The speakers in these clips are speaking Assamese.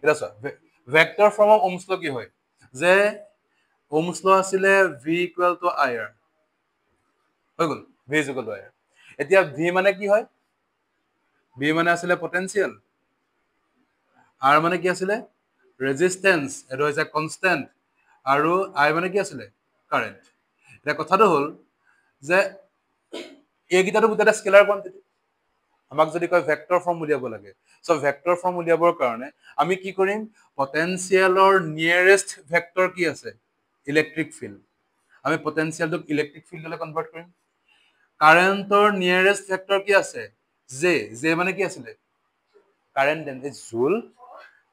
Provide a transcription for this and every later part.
এটা চোৱা ভেক্টৰ ফৰ্ম অফ ওহমছ ল কি হয় যে ওহমছ ল আছিলে v ইকুৱেল টু IR হৈ গ'ল v is equal to IR এতিয়া v মানে কি হয় v মানে আছিলে পটেনশিয়াল R মানে কি আছিলে ৰেজিষ্টেন্স এটো হৈছে কনস্ট্যান্ট আৰু I মানে কি আছিলে কাৰেন্ট এটা কথাটো হল যে এইকেইটাটো গোটেইটা স্কেলাৰ কোৱান্টিটি আমাক যদি কয় ভেক্টৰ ফৰ্ম উলিয়াব লাগে সো ভেক্টৰ ফৰ্ম উলিয়াবৰ কাৰণে আমি কি কৰিম পটেনশিয়ালৰ নিয়াৰেষ্ট ভেক্টৰ কি আছে ইলেক্ট্ৰিক ফিল্ড আমি পটেনশিয়ালটোক ইলেক্ট্ৰিক ফিল্ডলৈ কনভাৰ্ট কৰিম কাৰেন্টৰ নিয়াৰেষ্ট ভেক্টৰ কি আছে জে মানে কি আছিলে কাৰেন্ট ডেন্সিটি জুল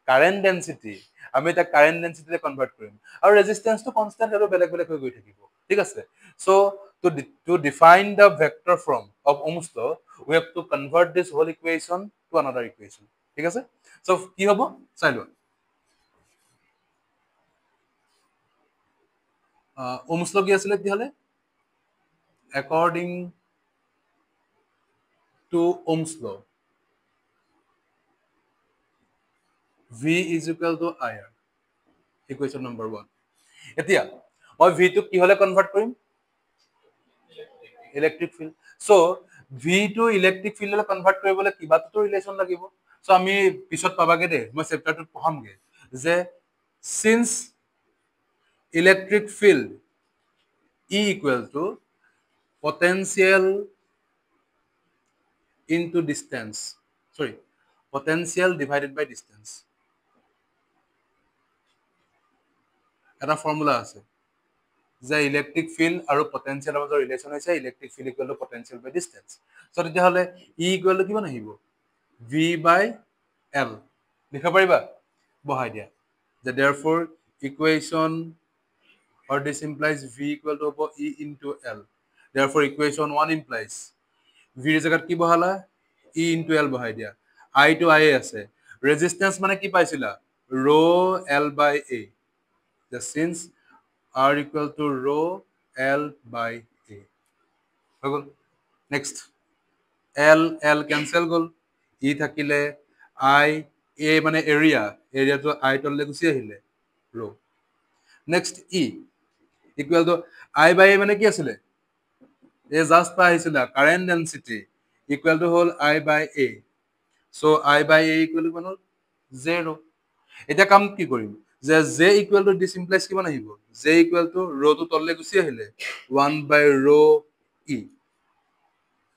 কাৰেন্ট ডেন্সিটি আমি এটা কাৰেন্ট ডেন্সিটিলে কনভাৰ্ট কৰিম আৰু ৰেজিষ্টেন্সটো কনস্ট্যান্ট আৰু বেলেগ বেলেগ হৈ গৈ থাকিব ঠিক আছে so to define the vector form of Ohm's law we have to convert this whole equation to another equation ঠিক আছে সো কি হ'ব চাই লোৱা Ohm's law কি আছিলে কি হলে according to Ohm's law V is equal to IR equation number 1 এতিয়া মই V টো কি হলে কনভার্ট কৰিম ইলেক্ট্ৰিক ফিল্ড সো V টো ইলেক্ট্ৰিক ফিল্ডলৈ কনভাৰ্ট কৰিবলৈ কিবাটো ৰিলেশন লাগিব সো আমি পিছত পাবাগে দে মই চেপ্টাৰটোত পঢ়ামগে যে since electric field E equal to potential into distance sorry potential divided by distance এটা ফৰ্মুলা আছে যে ইলেক্ট্ৰিক ফিল্ড আৰু পটেনশিয়ালৰ মাজৰ ৰিলেশন হৈছে electric field equal to potential by distance so তেতিয়া হলে E ইকুৱেল টু কিমান আহিব V by L লিখা পাৰিবা বহাই দিয়া যে therefore equation or this implies V equal to E into L therefore equation 1 implies V এর জায়গাত কি বহালা E into L বহাই দিয়া I to I আছে resistance মানে কি পাইছিলা rho L by A the since R equal to rho L by A হৈ গল next L cancel গল E থাকিলে I A মানে area to I তললে গুচি আহিলে rho next E equal to I by A মানে কি আছিলে এ জাস্ট পাই আহিছিল কারেন্ট ডেন্সিটি ইকুয়াল টু হল I by A so I by A equal to কিমান হল 0 এটা কাম কি কৰিম যে J equal to this implies কিমান আহিব J equal to rho to তললে গুচি আহিলে 1 by rho E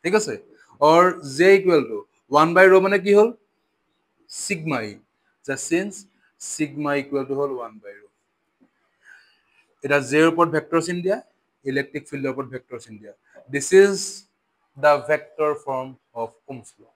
ঠিক আছে or J equal to 1 by rho মানে কি হল sigma E just since sigma equal to হল 1 by rho এটা J এর উপর ভেক্টর চিন দিয়া ইলেকট্রিক ফিল্ডের উপর ভেক্টর চিন দিয়া this is the vector form of Ohm's law